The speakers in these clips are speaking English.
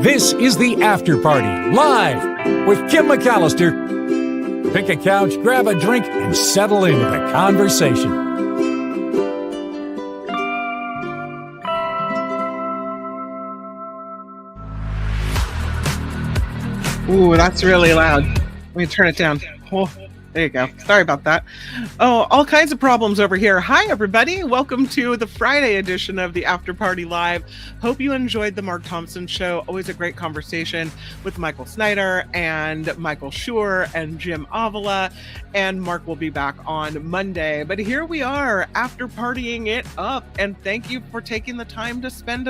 This is the After Party, live with Kim McAllister. Pick a couch, grab a drink, and settle into the conversation. Ooh, that's really loud. Let me turn it down. Oh, there you go. Sorry about that. Oh, all kinds of problems over here. Hi, everybody. Welcome to the Friday edition of the After Party Live. Hope you enjoyed the Mark Thompson show. Always a great conversation with Michael Snyder and Michael Schur and Jim Avila. And Mark will be back on Monday. But here we are, after partying it up. And thank you for taking the time to spend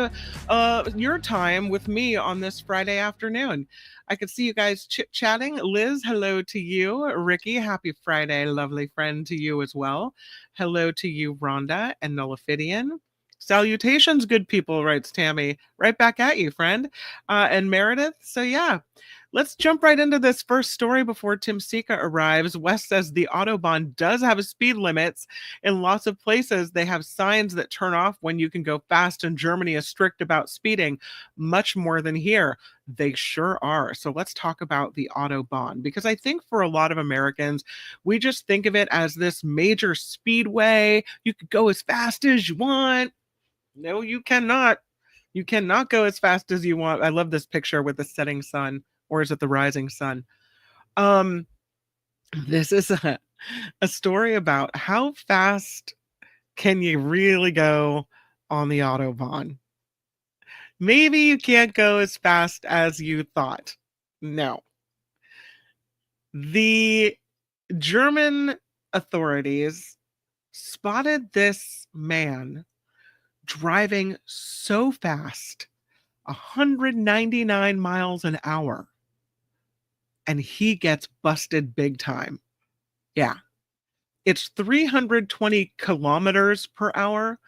your time with me on this Friday afternoon. I could see you guys chit-chatting. Liz, hello to you. Ricky, happy Friday, lovely friend to you as well. Hello to you, Rhonda and Nullifidian. Salutations, good people, writes Tammy. Right back at you, friend. And Meredith. So yeah, let's jump right into this first story before Tim Sika arrives. Wes says the Autobahn does have speed limits. In lots of places, they have signs that turn off when you can go fast, and Germany is strict about speeding, much more than here. They sure are. So let's talk about the Autobahn, because I think for a lot of Americans, we just think of it as this major speedway. You could go as fast as you want. No, you cannot. You cannot go as fast as you want. I love this picture with the setting sun, or is it the rising sun? This is a story about how fast can you really go on the Autobahn. Maybe you can't go as fast as you thought. No. The German authorities spotted this man driving so fast, 199 miles an hour, and he gets busted big time. Yeah. It's 320 kilometers per hour.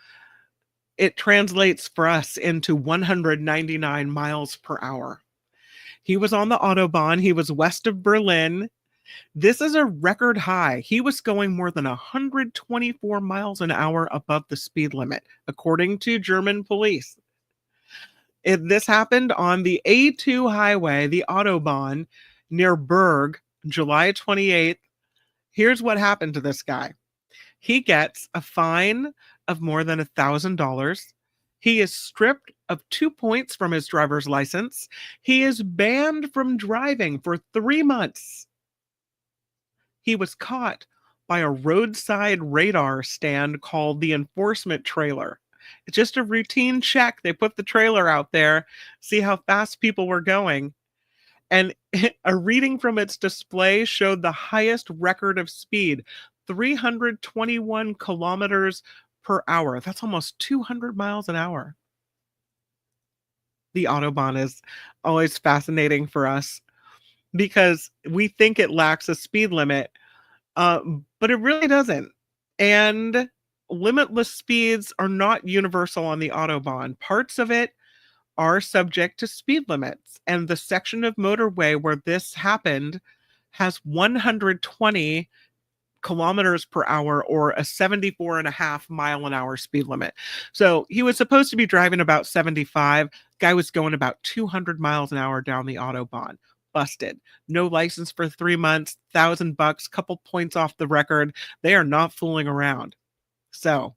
It translates for us into 199 miles per hour. He was on the Autobahn. He was west of Berlin. This is a record high. He was going more than 124 miles an hour above the speed limit, according to German police. This happened on the A2 highway, the Autobahn, near Berg, July 28th. Here's what happened to this guy. He gets a fine of more than $1,000. He is stripped of 2 points from his driver's license. He is banned from driving for 3 months. He was caught by a roadside radar stand called the enforcement trailer. It's just a routine check. They put the trailer out there, see how fast people were going. And a reading from its display showed the highest record of speed, 321 kilometers per hour. That's almost 200 miles an hour. The Autobahn is always fascinating for us because we think it lacks a speed limit, but it really doesn't. And limitless speeds are not universal on the Autobahn. Parts of it are subject to speed limits. And the section of motorway where this happened has 120 kilometers per hour, or a 74.5 mile an hour speed limit. So he was supposed to be driving about 75. Guy was going about 200 miles an hour down the Autobahn. Busted. No license for 3 months, $1,000, couple points off the record. They are not fooling around. So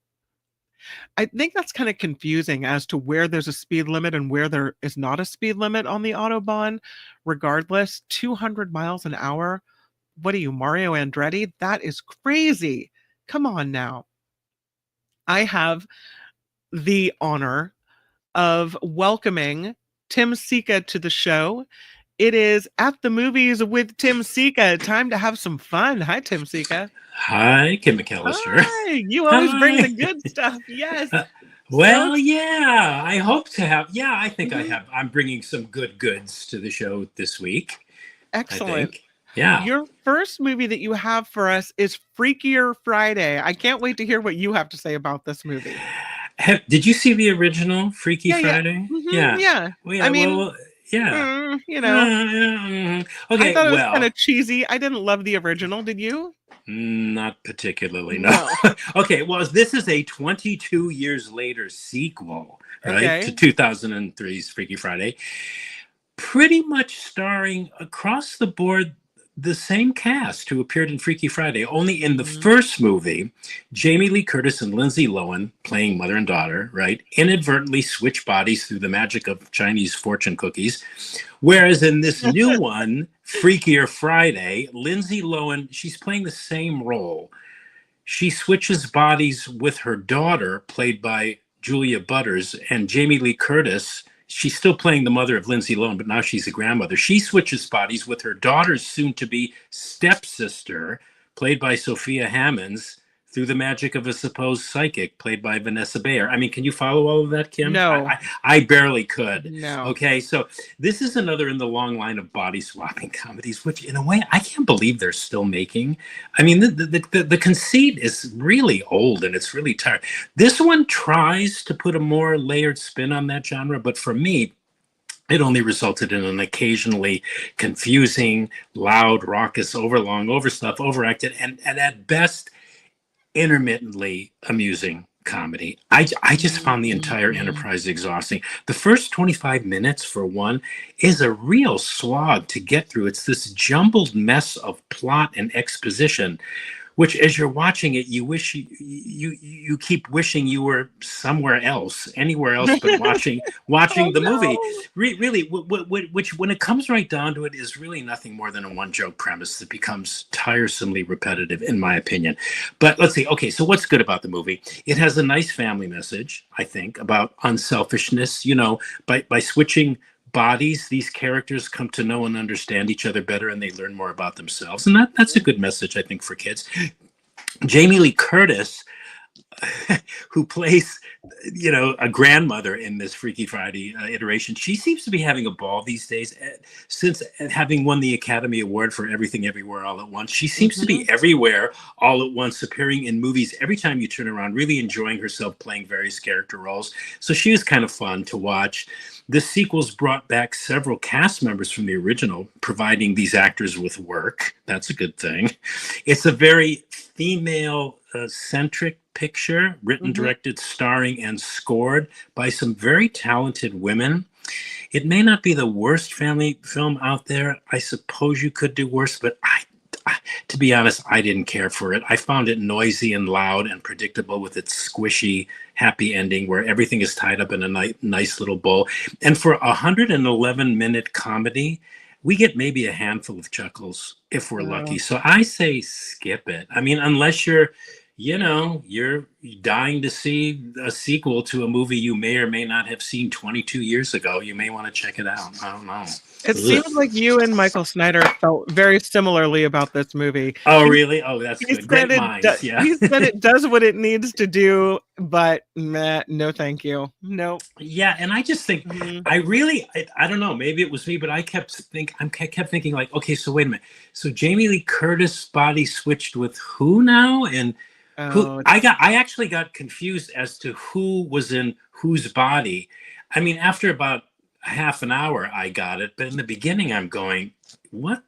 I think that's kind of confusing as to where there's a speed limit and where there is not a speed limit on the Autobahn. Regardless, 200 miles an hour. What are you, Mario Andretti? That is crazy. Come on now. I have the honor of welcoming Tim Sika to the show. It is At the Movies with Tim Sika. Time to have some fun. Hi, Tim Sika. Hi, Kim McAllister. Hi. You always bring the good stuff. Yes. Well, yeah, I hope to have. Yeah, I think I have. I'm bringing some good goods to the show this week. Excellent. Yeah. Your first movie that you have for us is Freakier Friday. I can't wait to hear what you have to say about this movie. Did you see the original Freaky Friday? Yeah. Mm-hmm. Yeah. Well, yeah. I mean, well, yeah. you know. Okay, I thought it was kind of cheesy. I didn't love the original. Did you? Not particularly, no. Okay, well, this is a 22 years later sequel, right, to 2003's Freaky Friday. pretty much starring across the board the same cast who appeared in Freaky Friday. Only in the first movie, Jamie Lee Curtis and Lindsay Lohan, playing mother and daughter, right, inadvertently switch bodies through the magic of Chinese fortune cookies. Whereas in this new one, Freakier Friday, Lindsay Lohan, she's playing the same role. She switches bodies with her daughter, played by Julia Butters, and Jamie Lee Curtis. She's still playing the mother of Lindsay Lohan, but now she's a grandmother. She switches bodies with her daughter's soon-to-be stepsister, played by Sophia Hammonds, through the magic of a supposed psychic, played by Vanessa Bayer. I mean, can you follow all of that, Kim? No. I barely could. No. Okay, so this is another in the long line of body-swapping comedies, which, in a way, I can't believe they're still making. I mean, the conceit is really old, and it's really tired. This one tries to put a more layered spin on that genre, but for me, it only resulted in an occasionally confusing, loud, raucous, overlong, overstuffed, overacted, and at best, intermittently amusing comedy. I just found the entire enterprise exhausting. The first 25 minutes, for one, is a real slog to get through. It's this jumbled mess of plot and exposition, which, as you're watching it, you wish you keep wishing you were somewhere else, anywhere else but watching the movie. Really, which, when it comes right down to it, is really nothing more than a one-joke premise that becomes tiresomely repetitive, in my opinion. But let's see. Okay, so what's good about the movie? It has a nice family message, I think, about unselfishness. You know, by switching bodies, these characters come to know and understand each other better, and they learn more about themselves, and that's a good message, I think, for kids. Jamie Lee Curtis, who plays, you know, a grandmother in this Freaky Friday iteration, she seems to be having a ball these days. Since having won the Academy Award for Everything Everywhere All at Once, she seems to be everywhere all at once, appearing in movies every time you turn around, really enjoying herself playing various character roles. So she was kind of fun to watch. The sequels brought back several cast members from the original, providing these actors with work. That's a good thing. It's a very female-centric picture, written, directed, starring, and scored by some very talented women. It may not be the worst family film out there. I suppose you could do worse, but to be honest, I didn't care for it. I found it noisy and loud and predictable, with its squishy, happy ending where everything is tied up in a nice little bow. And for a 111-minute comedy, we get maybe a handful of chuckles if we're lucky. So I say skip it. I mean, unless you're dying to see a sequel to a movie you may or may not have seen 22 years ago, you may want to check it out. I don't know. It seems like you and Michael Snyder felt very similarly about this movie. Oh, really? Oh, that's good. Great minds. Yeah. He said it does what it needs to do, but no, thank you. No. Yeah, and I just think I don't know. Maybe it was me, but I kept thinking like, okay, so wait a minute. So Jamie Lee Curtis' body switched with who now? And I actually got confused as to who was in whose body. I mean, after about half an hour, I got it, but in the beginning, I'm going, what?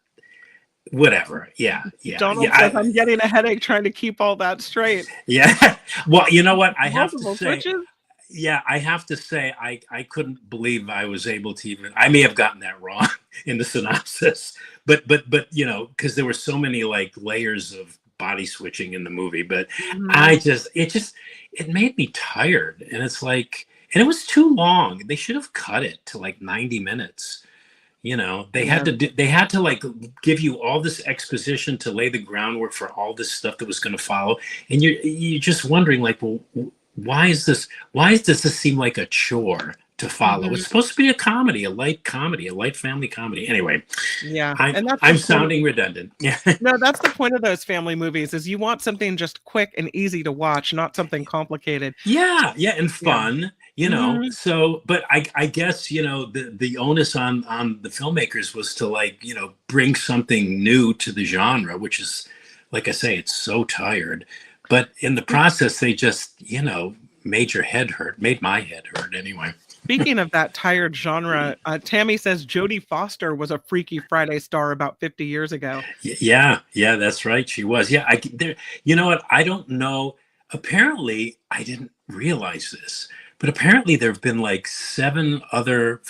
Whatever. Yeah. Donald says, I'm getting a headache trying to keep all that straight. Yeah. Well, you know what? I have to say, switches? Yeah, I have to say, I couldn't believe I was able to even. I may have gotten that wrong in the synopsis, but you know, because there were so many like layers of body switching in the movie, but it made me tired, and it's like. And it was too long. They should have cut it to like 90 minutes. You know, they had to like give you all this exposition to lay the groundwork for all this stuff that was going to follow. And you're just wondering like, well, why does this seem like a chore to follow? It's supposed to be a comedy, a light family comedy. Anyway, yeah, I'm sounding redundant. Yeah, no, that's the point of those family movies, is you want something just quick and easy to watch, not something complicated. Yeah, and fun. Yeah. You know, so, but I guess, you know, the onus on the filmmakers was to like, you know, bring something new to the genre, which is, like I say, it's so tired. But in the process, they just, you know, made my head hurt anyway. Speaking of that tired genre, Tammy says Jodie Foster was a Freaky Friday star about 50 years ago. Yeah, that's right. She was. Yeah, you know what? I don't know. Apparently, I didn't realize this. But apparently there have been like 7 other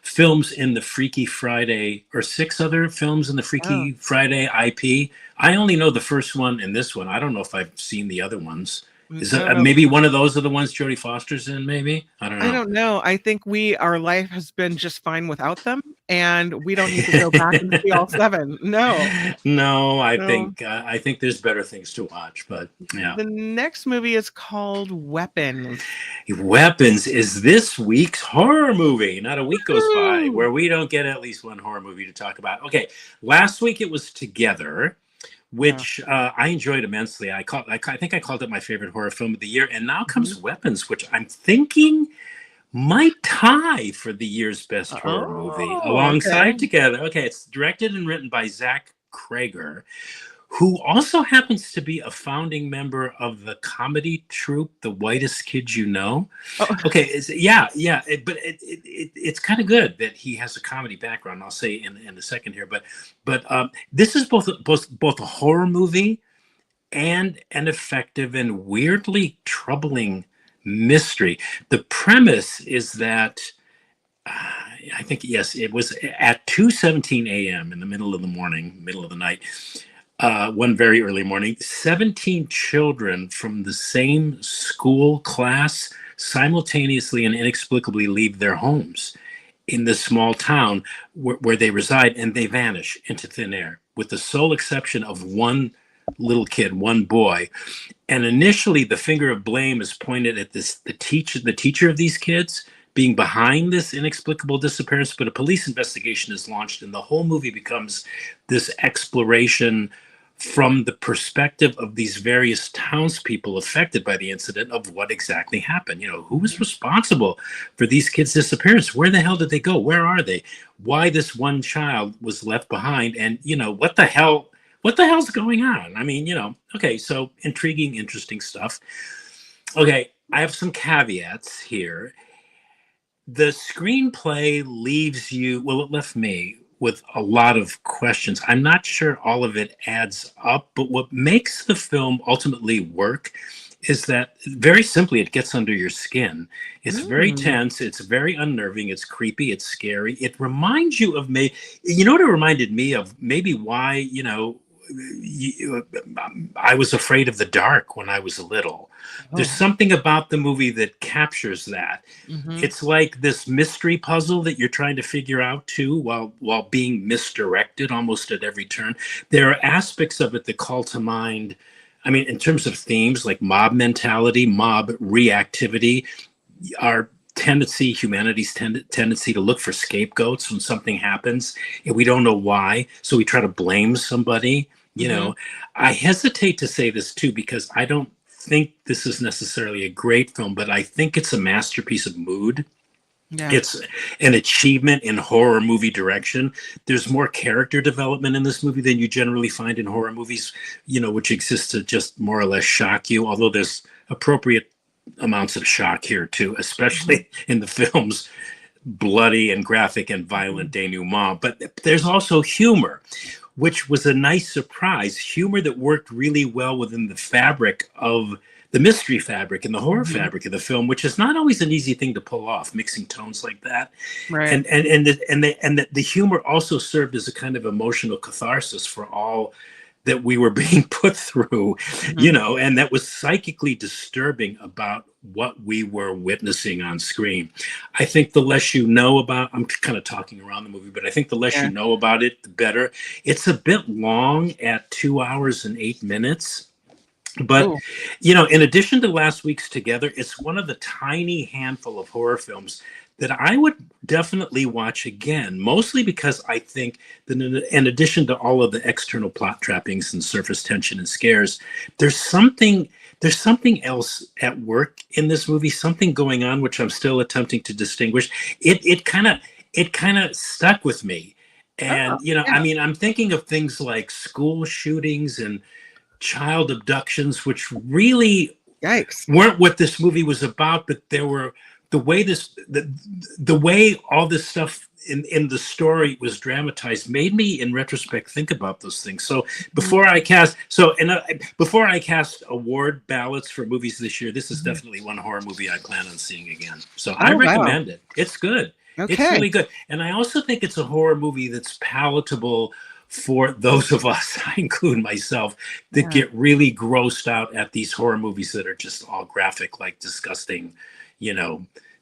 films in the Freaky Friday, or 6 other films in the Oh, Freaky Friday IP. I only know the first one and this one. I don't know if I've seen the other ones. Is I don't that know. maybe one of those are the ones Jodie Foster's in? Maybe, I don't I know. don't know. I think our life has been just fine without them, and we don't need to go back and see all 7. No, No, no. I think there's better things to watch, but yeah. The next movie is called Weapons. Weapons is this week's horror movie. Not a week goes by Woo! where we don't get at least one horror movie to talk about. Okay, last week it was Together, Yeah. which I enjoyed immensely. I think I called it my favorite horror film of the year. And now comes Weapons, which I'm thinking might tie for the year's best horror movie Oh, okay. alongside Together. Okay, it's directed and written by Zach Krager, who also happens to be a founding member of the comedy troupe, The Whitest Kids You Know. Oh, Okay, but it's kind of good that he has a comedy background. I'll say in a second here, but this is both a horror movie and an effective and weirdly troubling mystery. The premise is that I think, yes, it was at 2:17 a.m. in the middle of the morning, middle of the night, one very early morning, 17 children from the same school class simultaneously and inexplicably leave their homes in this small town where they reside, and they vanish into thin air, with the sole exception of one little kid, one boy. And initially, the finger of blame is pointed at the teacher of these kids being behind this inexplicable disappearance. But a police investigation is launched, and the whole movie becomes this exploration from the perspective of these various townspeople affected by the incident of what exactly happened. Who was responsible for these kids' disappearance? Where the hell did they go? Where are they? Why this one child was left behind? And, what the hell's going on? I mean, okay, so intriguing, interesting stuff. Okay, I have some caveats here. The screenplay it left me with a lot of questions. I'm not sure all of it adds up, but what makes the film ultimately work is that, very simply, it gets under your skin. It's very tense. It's very unnerving. It's creepy. It's scary. It reminds you of me. You know what it reminded me of? Maybe why, I was afraid of the dark when I was little. There's something about the movie that captures that. Mhm. It's like this mystery puzzle that you're trying to figure out too, while being misdirected almost at every turn. There are aspects of it that call to mind, I mean, in terms of themes like mob mentality, mob reactivity, our humanity's tendency to look for scapegoats when something happens and we don't know why, so we try to blame somebody. I hesitate to say this too, because I don't think this is necessarily a great film, but I think it's a masterpiece of mood. Yeah. It's an achievement in horror movie direction. There's more character development in this movie than you generally find in horror movies, which exist to just more or less shock you, although there's appropriate amounts of shock here too, especially in the film's bloody and graphic and violent denouement. But there's also humor, which was a nice surprise. Humor that worked really well within the fabric of the mystery fabric and the horror fabric of the film, which is not always an easy thing to pull off, mixing tones like that. Right. And the humor also served as a kind of emotional catharsis for all that we were being put through, and that was psychically disturbing about what we were witnessing on screen. I think the less you know about, I'm kind of talking around the movie, but I think the less you know about it, the better. It's a bit long at 2 hours and 8 minutes. But, in addition to last week's Together, it's one of the tiny handful of horror films that I would definitely watch again, mostly because I think that in addition to all of the external plot trappings and surface tension and scares, there's something else at work in this movie, something going on, which I'm still attempting to distinguish. It kind of stuck with me. And, I mean, I'm thinking of things like school shootings and child abductions, which really weren't what this movie was about, but there were the way all this stuff in the story was dramatized made me, in retrospect, think about those things. So before I cast award ballots for movies this year, this is definitely one horror movie I plan on seeing again. So I recommend it. It's good. Okay. It's really good. And I also think it's a horror movie that's palatable for those of us, I include myself, that get really grossed out at these horror movies that are just all graphic, like disgusting,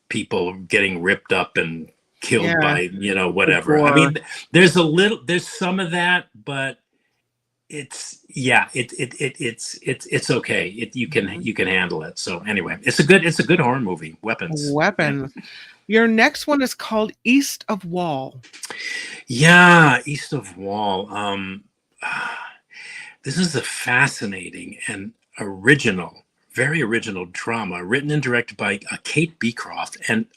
people getting ripped up and killed by, whatever. I mean, there's some of that, but it's okay. You can handle it. So anyway, it's a good horror movie. Weapons. Your next one is called East of Wall. Yeah, East of Wall. This is a fascinating and very original drama written and directed by Kate Beecroft. And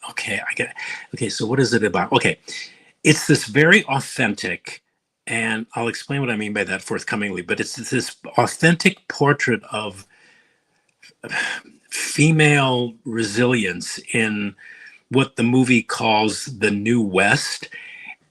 so what is it about? Okay, it's this very authentic, and I'll explain what I mean by that forthcomingly, but it's this authentic portrait of female resilience in what the movie calls the New West,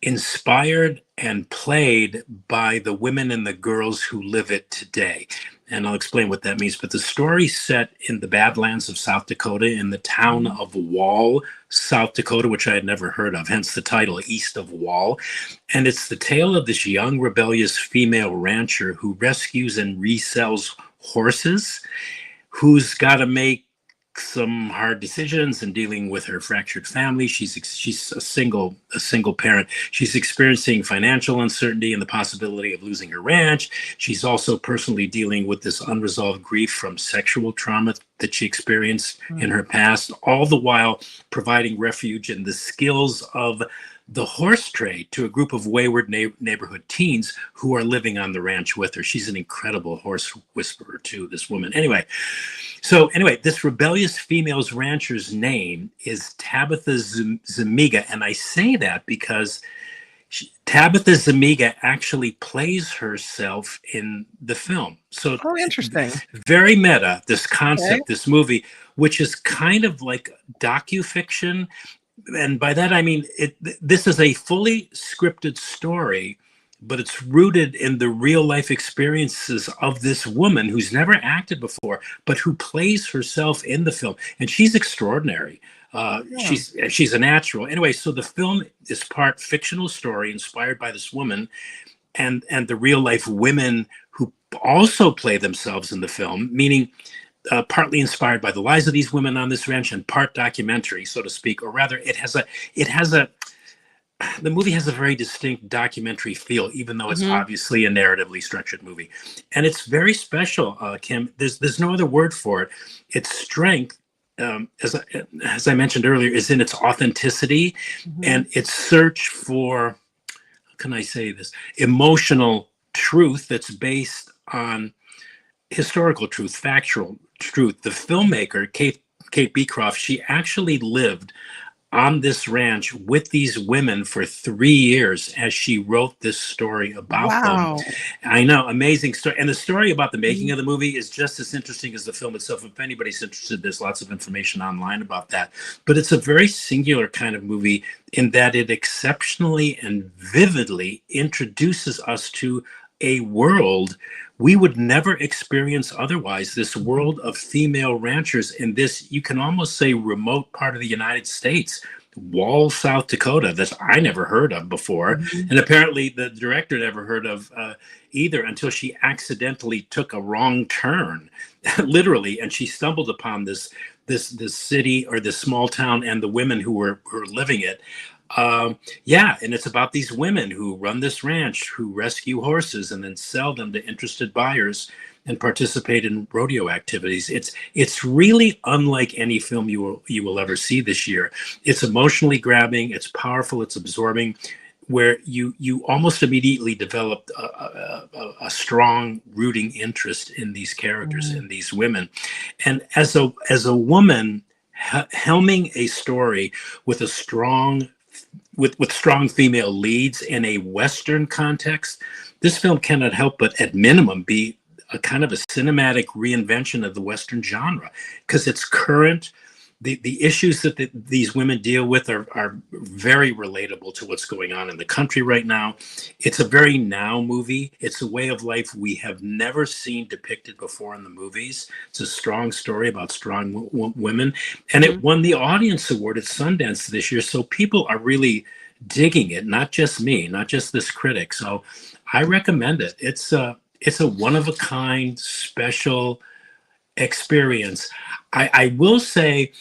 inspired and played by the women and the girls who live it today. And I'll explain what that means. But the story's set in the Badlands of South Dakota, in the town of Wall, South Dakota, which I had never heard of, hence the title, East of Wall. And it's the tale of this young, rebellious female rancher who rescues and resells horses, who's got to make some hard decisions in dealing with her fractured family. She's a single parent. She's experiencing financial uncertainty and the possibility of losing her ranch. She's also personally dealing with this unresolved grief from sexual trauma that she experienced in her past, all the while providing refuge and the skills of the horse trade to a group of wayward neighborhood teens who are living on the ranch with her. She's an incredible horse whisperer too, this woman. Anyway, this rebellious female's rancher's name is Tabitha Zuniga. And I say that because Tabitha Zuniga actually plays herself in the film. So interesting. Very meta, this concept, this movie, which is kind of like docufiction. And by that, I mean, this is a fully scripted story, but it's rooted in the real life experiences of this woman who's never acted before, but who plays herself in the film. And she's extraordinary. She's a natural. Anyway, so the film is part fictional story inspired by this woman and the real life women who also play themselves in the film, meaning partly inspired by the lives of these women on this ranch and part documentary, so to speak, or rather the movie has a very distinct documentary feel, even though it's obviously a narratively structured movie. And it's very special, Kim. There's no other word for it. Its strength, as I mentioned earlier, is in its authenticity and its search for, how can I say this, emotional truth that's based on historical truth, factual truth. The filmmaker, Kate Beecroft, she actually lived on this ranch with these women for 3 years as she wrote this story about them. I know, amazing story. And the story about the making of the movie is just as interesting as the film itself. If anybody's interested, there's lots of information online about that. But it's a very singular kind of movie in that it exceptionally and vividly introduces us to a world we would never experience otherwise, this world of female ranchers in this, you can almost say, remote part of the United States, Wall, South Dakota, that I never heard of before. And apparently the director never heard of either until she accidentally took a wrong turn, literally, and she stumbled upon this city or this small town and the women who were living it. And it's about these women who run this ranch, who rescue horses and then sell them to interested buyers and participate in rodeo activities. It's really unlike any film you will ever see this year. It's emotionally grabbing, it's powerful, it's absorbing, where you almost immediately developed a strong rooting interest in these characters, in these women. And as a woman helming a story with strong female leads in a Western context, this film cannot help but at minimum be a kind of a cinematic reinvention of the Western genre, because it's current, the issues that these women deal with are very relatable to what's going on in the country right now. It's a very now movie. It's a way of life we have never seen depicted before in the movies. It's a strong story about strong women, and it won the Audience Award at Sundance this year. So people are really digging it, not just me, not just this critic. So I recommend it. It's a one of a kind, special experience. I will say,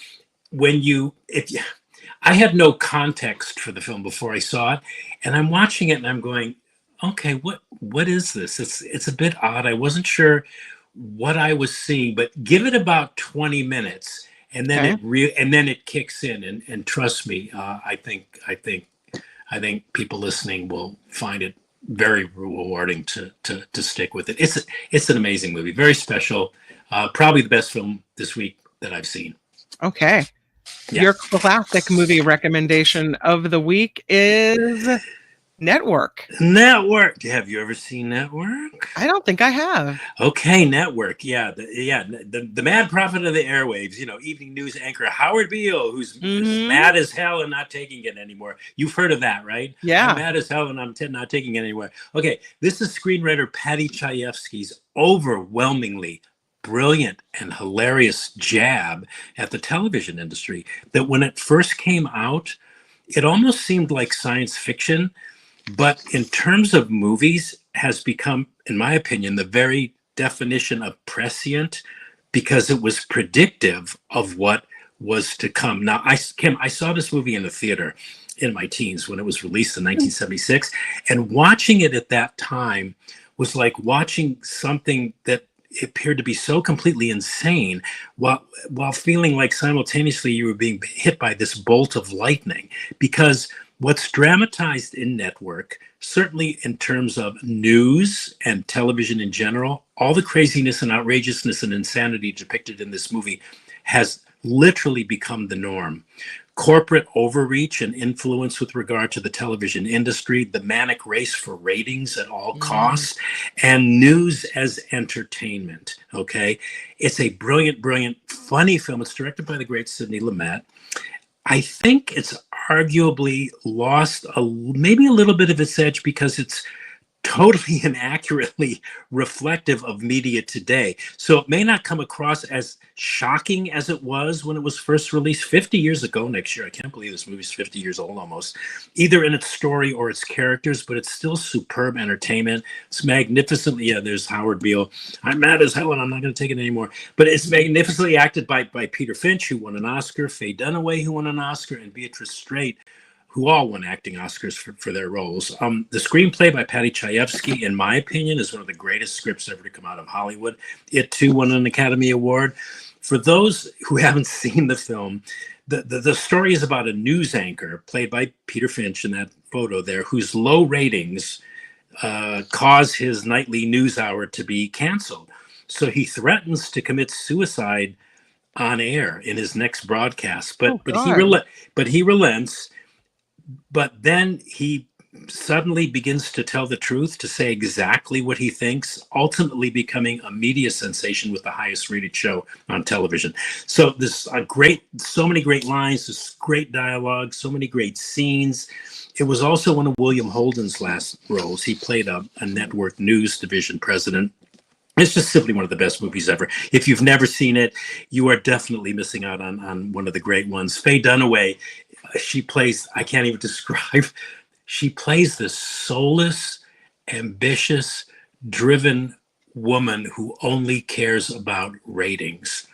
I had no context for the film before I saw it, and I'm watching it and I'm going, okay, what is this? It's a bit odd. I wasn't sure what I was seeing, but give it about 20 minutes, and then it kicks in, and trust me, I think people listening will find it very rewarding to stick with it. It's an amazing movie, very special. Probably the best film this week that I've seen. Okay. Yeah. Your classic movie recommendation of the week is Network. Have you ever seen Network? I don't think I have. Okay, Network. Yeah, the mad prophet of the airwaves. Evening news anchor Howard Beale, who's mad as hell and not taking it anymore. You've heard of that, right? Yeah. I'm mad as hell and I'm not taking it anymore. Okay, this is screenwriter Patty Chayefsky's overwhelmingly brilliant and hilarious jab at the television industry that when it first came out, it almost seemed like science fiction, but in terms of movies has become, in my opinion, the very definition of prescient, because it was predictive of what was to come. Now, Kim, I saw this movie in the theater in my teens when it was released in 1976, and watching it at that time was like watching something that appeared to be so completely insane while feeling like simultaneously you were being hit by this bolt of lightning. Because what's dramatized in Network, certainly in terms of news and television in general, all the craziness and outrageousness and insanity depicted in this movie has literally become the norm. Corporate overreach and influence with regard to the television industry, the manic race for ratings at all costs, and news as entertainment. Okay, it's a brilliant, funny film. It's directed by the great Sidney Lumet. I think it's arguably lost maybe a little bit of its edge because it's totally inaccurately reflective of media today. So it may not come across as shocking as it was when it was first released 50 years ago next year. I can't believe this movie's 50 years old almost, either in its story or its characters, but it's still superb entertainment. It's magnificently, there's Howard Beale. I'm mad as hell and I'm not going to take it anymore. But it's magnificently acted by Peter Finch, who won an Oscar, Faye Dunaway, who won an Oscar, and Beatrice Straight, who all won acting Oscars for their roles. The screenplay by Patty Chayefsky, in my opinion, is one of the greatest scripts ever to come out of Hollywood. It too won an Academy Award. For those who haven't seen the film, the story is about a news anchor played by Peter Finch in that photo there, whose low ratings cause his nightly news hour to be canceled. So he threatens to commit suicide on air in his next broadcast, but he relents. But then he suddenly begins to tell the truth, to say exactly what he thinks, ultimately becoming a media sensation with the highest rated show on television. So there's so many great lines, this great dialogue, so many great scenes. It was also one of William Holden's last roles. He played a network news division president. It's just simply one of the best movies ever. If you've never seen it, you are definitely missing out on one of the great ones. Faye Dunaway, she plays, I can't even describe, she plays this soulless, ambitious, driven woman who only cares about ratings.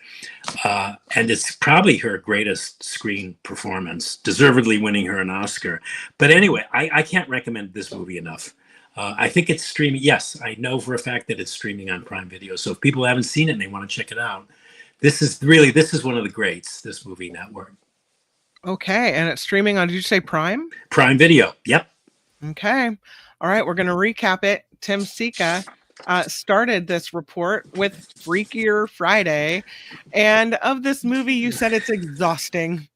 And it's probably her greatest screen performance, deservedly winning her an Oscar. But anyway, I can't recommend this movie enough. I think it's streaming. Yes, I know for a fact that it's streaming on Prime Video. So if people haven't seen it and they want to check it out, this is one of the greats, this movie, Network. Okay, and it's streaming on, did you say Prime? Prime Video, yep. Okay, all right, we're going to recap it. Tim Sika started this report with Freakier Friday, and of this movie, you said it's exhausting.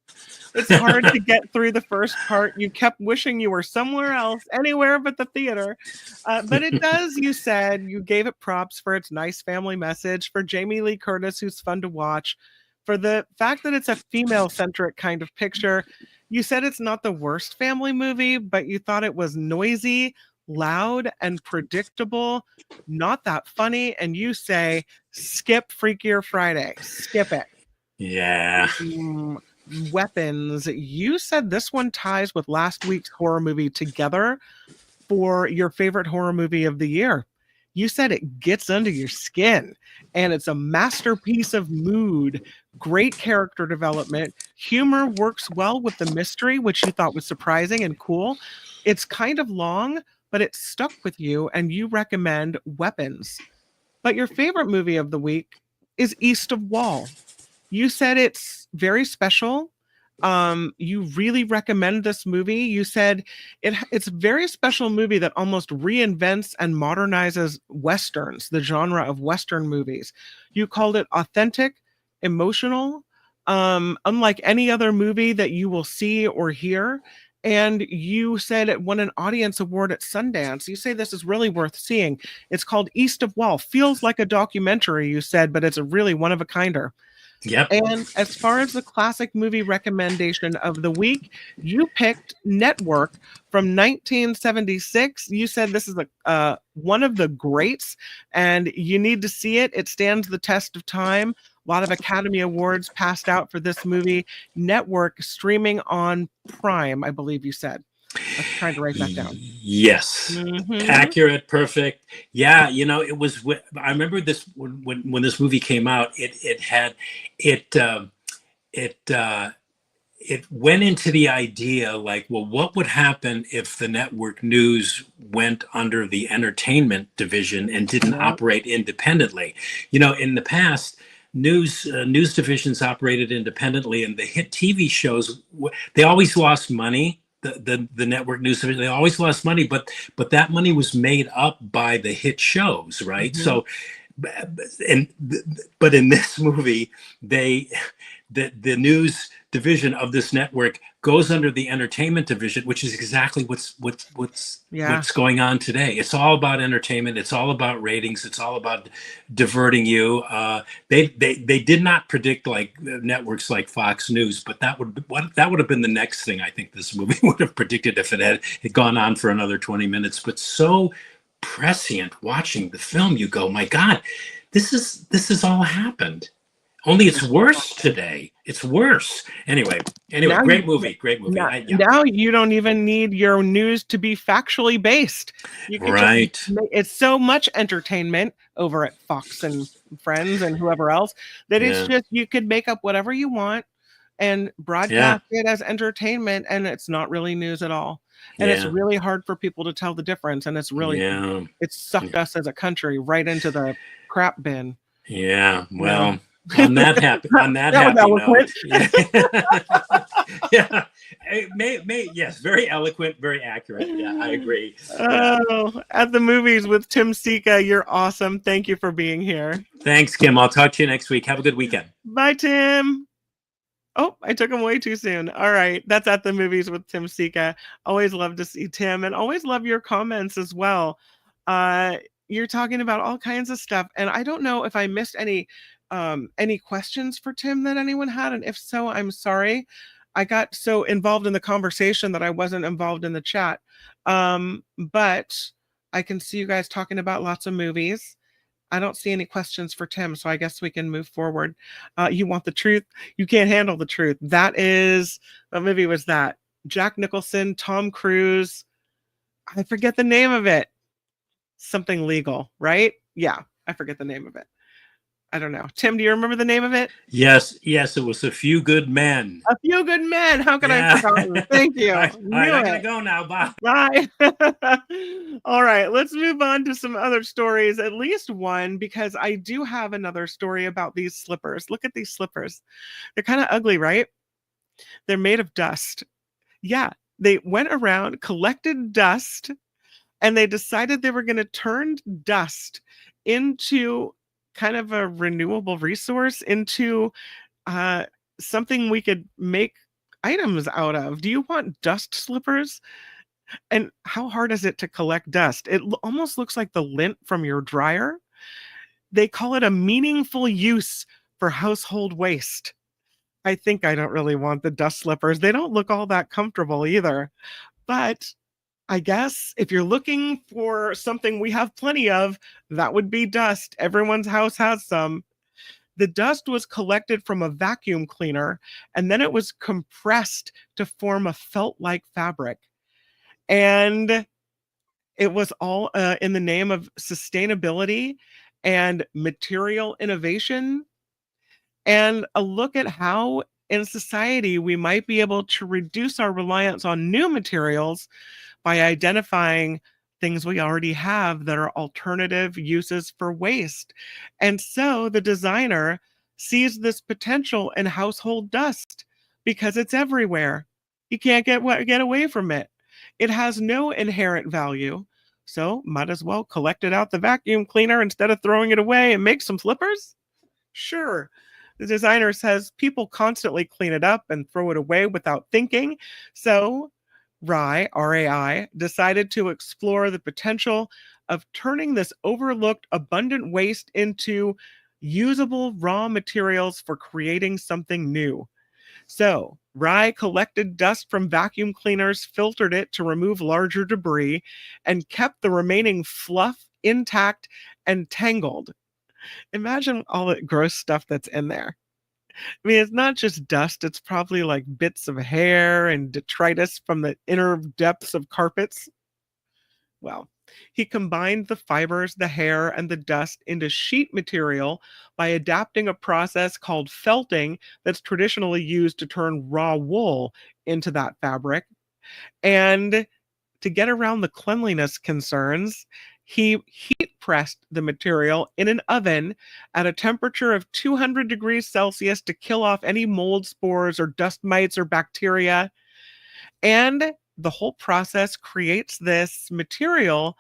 It's hard to get through the first part. You kept wishing you were somewhere else, anywhere but the theater. But it does, you said, you gave it props for its nice family message, for Jamie Lee Curtis, who's fun to watch, For the fact that it's a female-centric kind of picture, you said it's not the worst family movie, but you thought it was noisy, loud, and predictable, not that funny, and you say, skip Freakier Friday. Skip it. Yeah. Weapons. You said this one ties with last week's horror movie Together for your favorite horror movie of the year. You said it gets under your skin, and it's a masterpiece of mood, great character development, humor works well with the mystery, which you thought was surprising and cool. It's kind of long, but it stuck with you, and you recommend Weapons. But your favorite movie of the week is East of Wall. You said it's very special. You really recommend this movie. You said it's a very special movie that almost reinvents and modernizes Westerns, the genre of Western movies. You called it authentic, emotional, unlike any other movie that you will see or hear. And you said it won an audience award at Sundance. You say this is really worth seeing. It's called East of Wall. Feels like a documentary, you said, but it's a really one of a kinder. Yep. And as far as the classic movie recommendation of the week, you picked Network from 1976. You said this is one of the greats, and you need to see it. It stands the test of time. A lot of Academy Awards passed out for this movie. Network streaming on Prime, I believe you said. I was trying to write that down. Yes. Accurate, perfect. Yeah, it was. I remember this when this movie came out. It went into the idea like, well, what would happen if the network news went under the entertainment division and didn't operate independently? In the past, news divisions operated independently, and the hit TV shows, they always lost money. The network news division, they always lost money, but that money was made up by the hit shows, right? So, but in this movie, the news division of this network goes under the entertainment division, which is exactly what's going on today. It's all about entertainment. It's all about ratings. It's all about diverting you. They did not predict like networks like Fox News, but that would have been the next thing I think this movie would have predicted if it had gone on for another 20 minutes. But so prescient watching the film, you go, my God, this is all happened. Only it's worse today. It's worse. Anyway, Now great movie. Now you don't even need your news to be factually based. You can it's so much entertainment over at Fox and Friends and whoever else that it's just, you could make up whatever you want and broadcast it as entertainment, and it's not really news at all. And it's really hard for people to tell the difference. And it's really, it's sucked us as a country right into the crap bin. Yeah. Well, on that happy note. Yes, very eloquent, very accurate. Yeah, I agree. At the movies with Tim Sika, you're awesome. Thank you for being here. Thanks, Kim. I'll talk to you next week. Have a good weekend. Bye, Tim. Oh, I took him way too soon. All right. That's At the Movies with Tim Sika. Always love to see Tim, and always love your comments as well. You're talking about all kinds of stuff, and I don't know if I missed any questions for Tim that anyone had, and if so, I'm sorry. I got so involved in the conversation that I wasn't involved in the chat. But I can see you guys talking about lots of movies. I don't see any questions for Tim, so I guess we can move forward. You want the truth? You can't handle the truth. That is, what movie was that? Jack Nicholson, Tom Cruise. I forget the name of it. Something legal, right? Yeah, I forget the name of it. I don't know. Tim, do you remember the name of it? Yes, it was A Few Good Men. A Few Good Men. How could I forget? Thank you. All right, I'm going to go now. Bye. Bye. All right, let's move on to some other stories, at least one, because I do have another story about these slippers. Look at these slippers. They're kind of ugly, right? They're made of dust. Yeah, they went around, collected dust, and they decided they were going to turn dust into kind of a renewable resource, into something we could make items out of. Do you want dust slippers? And how hard is it to collect dust? It almost looks like the lint from your dryer. They call it a meaningful use for household waste. I think I don't really want the dust slippers. They don't look all that comfortable either. But I guess if you're looking for something we have plenty of, that would be dust. Everyone's house has some. The dust was collected from a vacuum cleaner and then it was compressed to form a felt-like fabric. And it was all in the name of sustainability and material innovation, and a look at how in society we might be able to reduce our reliance on new materials by identifying things we already have that are alternative uses for waste. And so the designer sees this potential in household dust because it's everywhere. You can't get away from it. It has no inherent value. So might as well collect it out the vacuum cleaner instead of throwing it away and make some slippers? Sure. The designer says people constantly clean it up and throw it away without thinking. So RAI, decided to explore the potential of turning this overlooked abundant waste into usable raw materials for creating something new. So, Rye collected dust from vacuum cleaners, filtered it to remove larger debris, and kept the remaining fluff intact and tangled. Imagine all the gross stuff that's in there. I mean, it's not just dust, it's probably like bits of hair and detritus from the inner depths of carpets. Well, he combined the fibers, the hair, and the dust into sheet material by adapting a process called felting that's traditionally used to turn raw wool into that fabric. And to get around the cleanliness concerns, he heat pressed the material in an oven at a temperature of 200 degrees Celsius to kill off any mold spores or dust mites or bacteria. And the whole process creates this material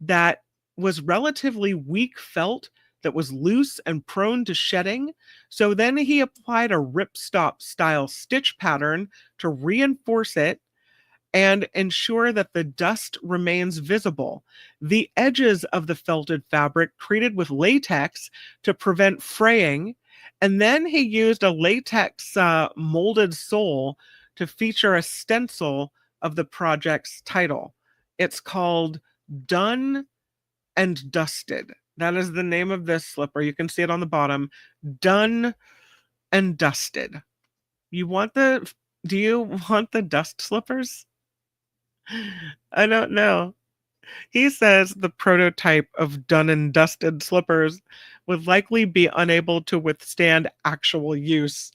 that was relatively weak felt, that was loose and prone to shedding. So then he applied a ripstop style stitch pattern to reinforce it and ensure that the dust remains visible. The edges of the felted fabric treated with latex to prevent fraying, and then he used a latex molded sole to feature a stencil of the project's title. It's called Done and Dusted. That is the name of this slipper. You can see it on the bottom. Done and Dusted. Do you want the dust slippers? I don't know. He says the prototype of done and dusted slippers would likely be unable to withstand actual use.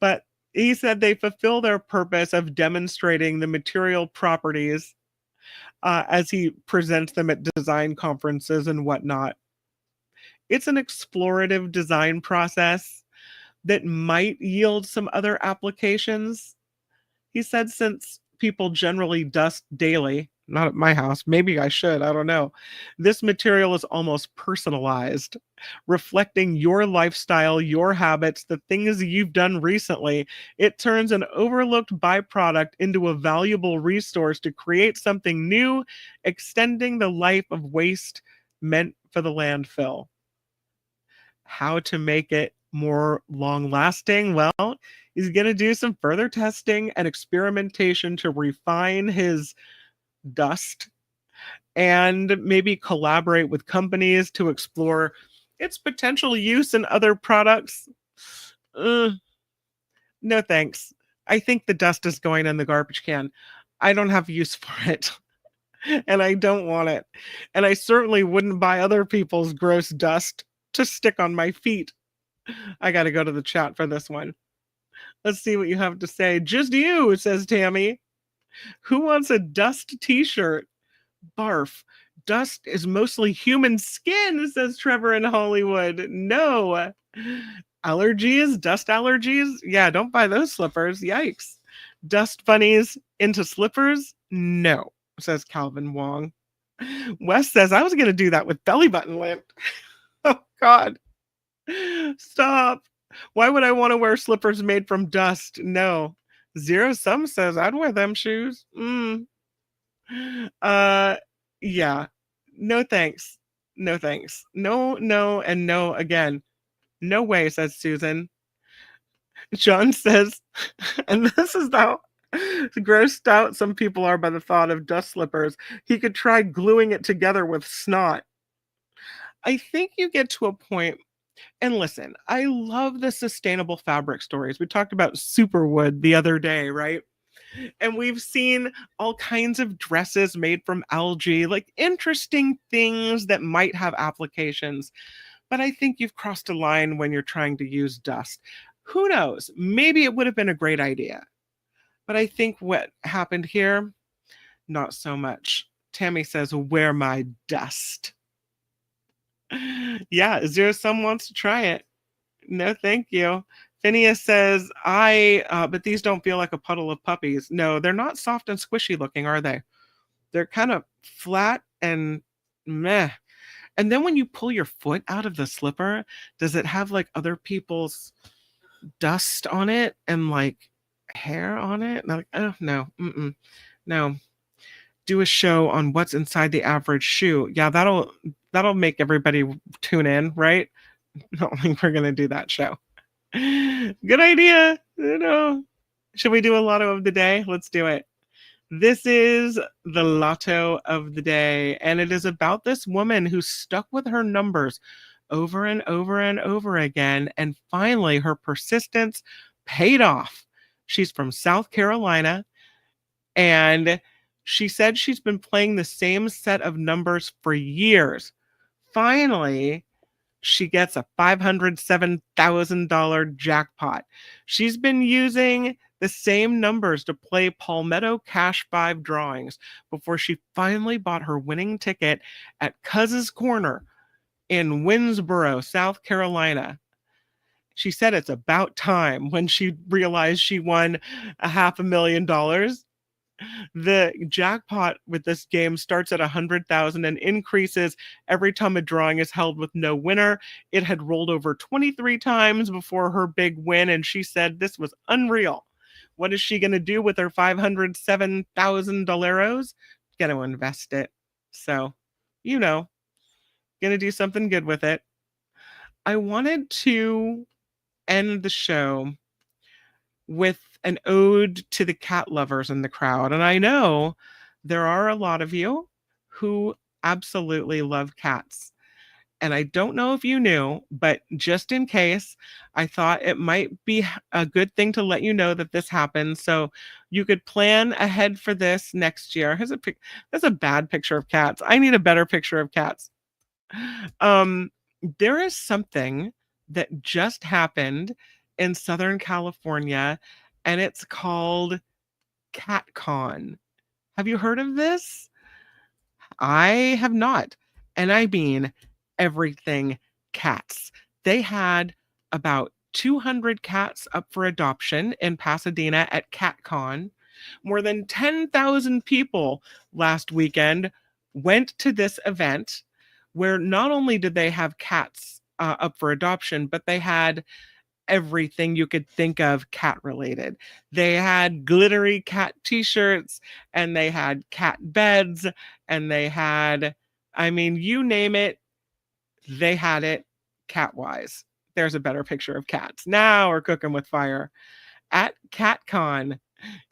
But he said they fulfill their purpose of demonstrating the material properties as he presents them at design conferences and whatnot. It's an explorative design process that might yield some other applications. He said since people generally dust daily, not at my house, maybe I should, I don't know. This material is almost personalized, reflecting your lifestyle, your habits, the things you've done recently. It turns an overlooked byproduct into a valuable resource to create something new, extending the life of waste meant for the landfill. How to make it more long lasting? Well, he's going to do some further testing and experimentation to refine his dust and maybe collaborate with companies to explore its potential use in other products. No thanks. I think the dust is going in the garbage can. I don't have use for it. And I don't want it. And I certainly wouldn't buy other people's gross dust to stick on my feet. I got to go to the chat for this one. Let's see what you have to say. Just you, says Tammy. Who wants a dust t-shirt? Barf. Dust is mostly human skin, says Trevor in Hollywood. No. Allergies? Dust allergies? Yeah, don't buy those slippers. Yikes. Dust bunnies into slippers? No, says Calvin Wong. Wes says, I was going to do that with belly button lint. Oh, God. Stop. Why would I want to wear slippers made from dust? No. Zero Sum says, I'd wear them shoes. Yeah. No thanks. No thanks. No, and no again. No way, says Susan. John says, and this is how grossed out some people are by the thought of dust slippers. He could try gluing it together with snot. I think you get to a point, and listen, I love the sustainable fabric stories. We talked about superwood the other day, right? And we've seen all kinds of dresses made from algae, like interesting things that might have applications. But I think you've crossed a line when you're trying to use dust. Who knows? Maybe it would have been a great idea. But I think what happened here, not so much. Tammy says, "Wear my dust." Yeah, Zero Sum wants to try it. No, thank you. Phineas says, but these don't feel like a puddle of puppies. No, they're not soft and squishy looking, are they? They're kind of flat and meh. And then when you pull your foot out of the slipper, does it have like other people's dust on it and like hair on it? And I'm like, oh, no, no. Do a show on what's inside the average shoe. Yeah, that'll make everybody tune in, right? I don't think we're gonna do that show. Good idea. Should we do a lotto of the day? Let's do it. This is the lotto of the day, and it is about this woman who stuck with her numbers over and over and over again, and finally her persistence paid off. She's from South Carolina, and she said she's been playing the same set of numbers for years. Finally, she gets a $507,000 jackpot. She's been using the same numbers to play Palmetto Cash 5 drawings before she finally bought her winning ticket at Cuz's Corner in Winnsboro, South Carolina. She said it's about time when she realized she won $500,000. The jackpot with this game starts at 100,000 and increases every time a drawing is held with no winner. It had rolled over 23 times before her big win, and she said this was unreal. What is she going to do with her $507,000? Going to invest it. So, going to do something good with it. I wanted to end the show with an ode to the cat lovers in the crowd. And I know there are a lot of you who absolutely love cats. And I don't know if you knew, but just in case, I thought it might be a good thing to let you know that this happens. So you could plan ahead for this next year. That's a bad picture of cats. I need a better picture of cats. There is something that just happened in Southern California, and it's called CatCon. Have you heard of this? I have not. And I mean everything cats. They had about 200 cats up for adoption in Pasadena at CatCon. More than 10,000 people last weekend went to this event where not only did they have cats up for adoption, but they had everything you could think of cat related. They had glittery cat t-shirts, and they had cat beds, and they had, you name it, they had it cat wise. There's a better picture of cats. Now we're cooking with fire. At CatCon.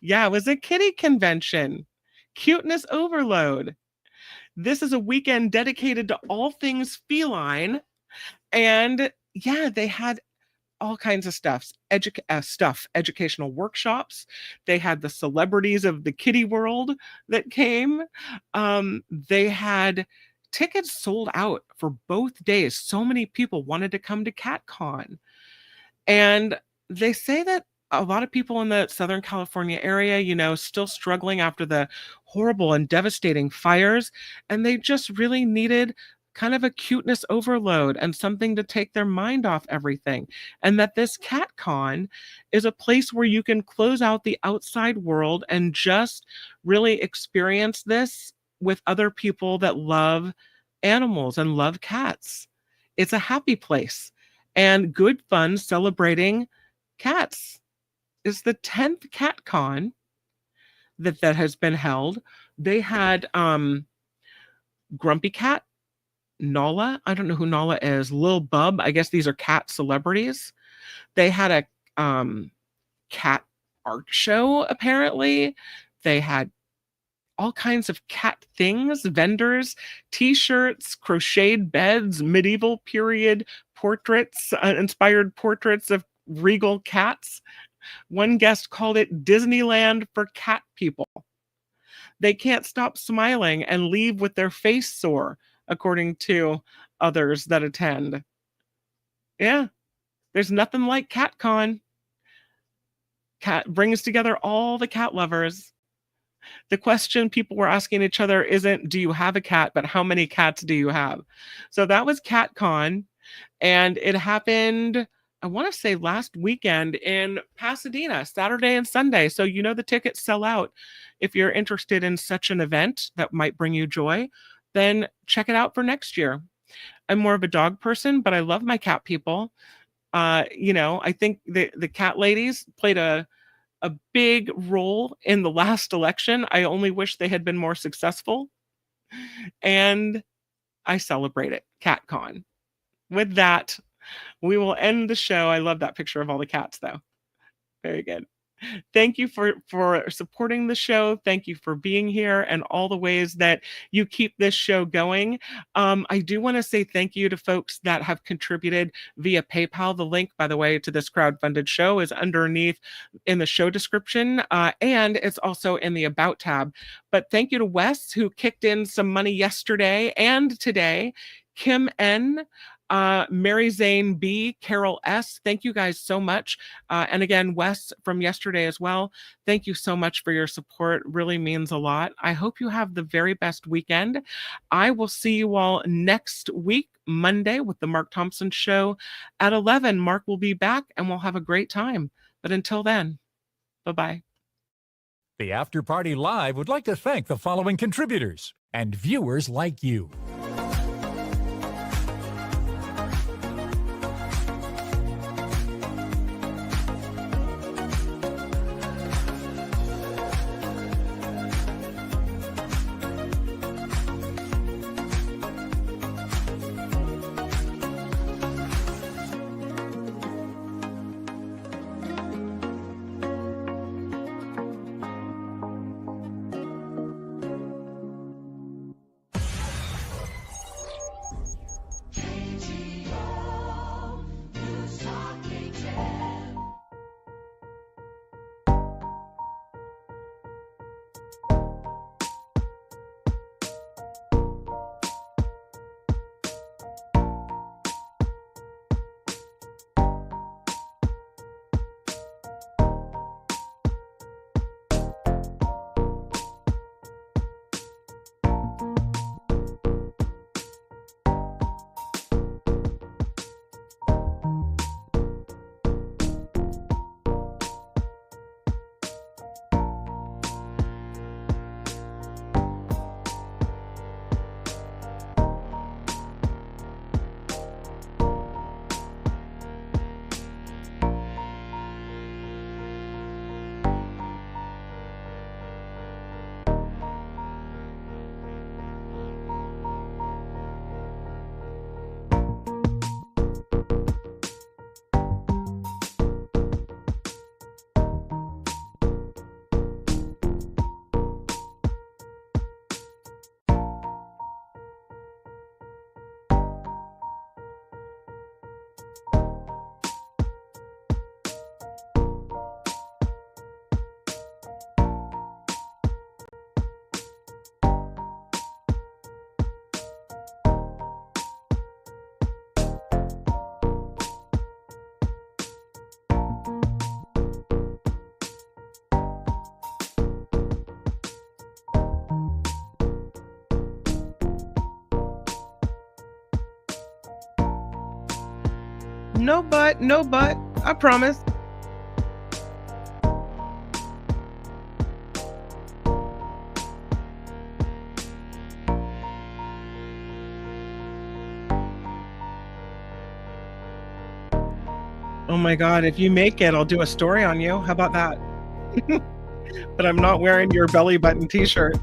Yeah, it was a kitty convention. Cuteness overload. This is a weekend dedicated to all things feline. And yeah, they had all kinds of educational workshops. They had the celebrities of the kitty world that came. They had tickets sold out for both days. So many people wanted to come to CatCon. And they say that a lot of people in the Southern California area, still struggling after the horrible and devastating fires. And they just really needed kind of a cuteness overload and something to take their mind off everything. And that this CatCon is a place where you can close out the outside world and just really experience this with other people that love animals and love cats. It's a happy place and good fun celebrating cats. It's the 10th CatCon that has been held. They had Grumpy Cat, Nala. I don't know who Nala is. Lil Bub. I guess these are cat celebrities. They had a cat art show, apparently. They had all kinds of cat things, vendors, t-shirts, crocheted beds, medieval period portraits, inspired portraits of regal cats. One guest called it Disneyland for cat people. They can't stop smiling and leave with their face sore, according to others that attend. Yeah, there's nothing like CatCon. Cat brings together all the cat lovers. The question people were asking each other isn't, do you have a cat, but how many cats do you have? So that was CatCon, and it happened, I want to say last weekend in Pasadena, Saturday and Sunday. So you know the tickets sell out. If you're interested in such an event that might bring you joy, then check it out for next year. I'm more of a dog person, but I love my cat people. I think the cat ladies played a big role in the last election. I only wish they had been more successful. And I celebrate it. CatCon. With that, we will end the show. I love that picture of all the cats, though. Very good. Thank you for supporting the show. Thank you for being here and all the ways that you keep this show going. I do want to say thank you to folks that have contributed via PayPal. The link, by the way, to this crowdfunded show is underneath in the show description, and it's also in the About tab. But thank you to Wes, who kicked in some money yesterday and today. Kim N., Mary Zane B, Carol S, thank you guys so much. And again, Wes from yesterday as well. Thank you so much for your support. Really means a lot. I hope you have the very best weekend. I will see you all next week, Monday, with the Mark Thompson Show at 11. Mark will be back and we'll have a great time. But until then, bye-bye. The After Party Live would like to thank the following contributors and viewers like you. No but, I promise. Oh my God, if you make it, I'll do a story on you. How about that? But I'm not wearing your belly button t-shirt.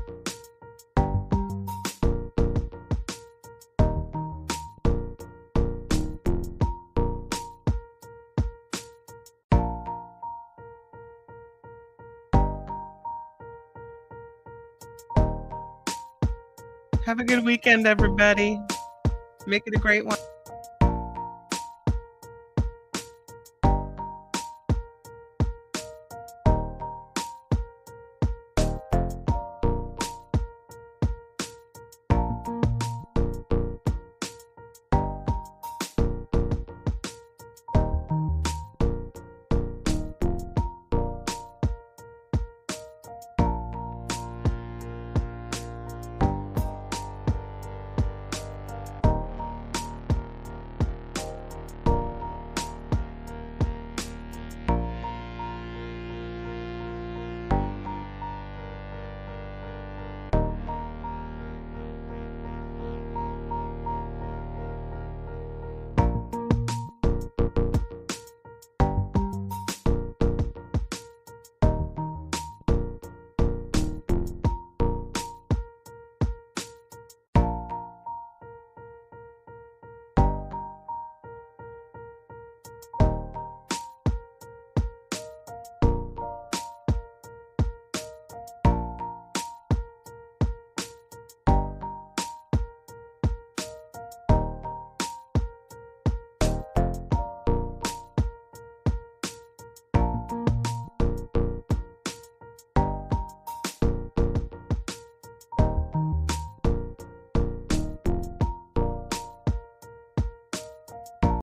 Have a good weekend, everybody. Make it a great one.